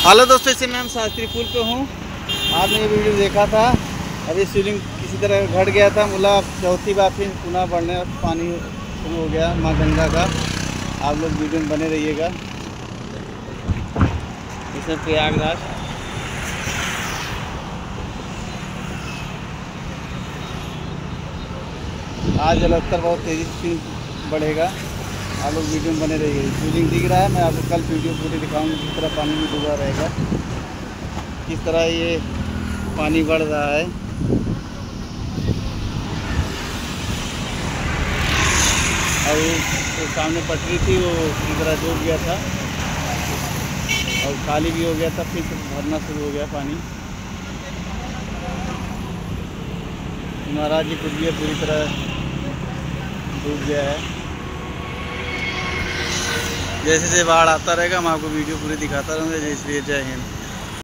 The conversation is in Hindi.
हेलो दोस्तों, इस समय हम शास्त्री पुल पे हूँ। आपने ये वीडियो देखा था। अभी शिवलिंग किसी तरह घट गया था, मुला चौथी बार फिर पुनः बढ़ने पानी शुरू हो गया माँ गंगा का। आप लोग वीडियो में बने रहिएगा। इसमें प्रयागराज आज जलस्तर बहुत तेज़ी से बढ़ेगा। आप लोग वीडियो में बने रहिए। शिवलिंग दिख रहा है, मैं आपको कल वीडियो पूरी दिखाऊंगी किस तरह पानी में डूबा रहेगा, किस तरह ये पानी बढ़ रहा है। और वो सामने पटरी थी, वो इस तरह डूब गया था और खाली भी हो गया था, फिर भरना शुरू हो गया पानी। महाराज जी कुछ भी पूरी तरह डूब गया है। जैसे जैसे बाढ़ आता रहेगा मैं आपको वीडियो पूरी दिखाता रहूँगा। जय श्री जय हिंद।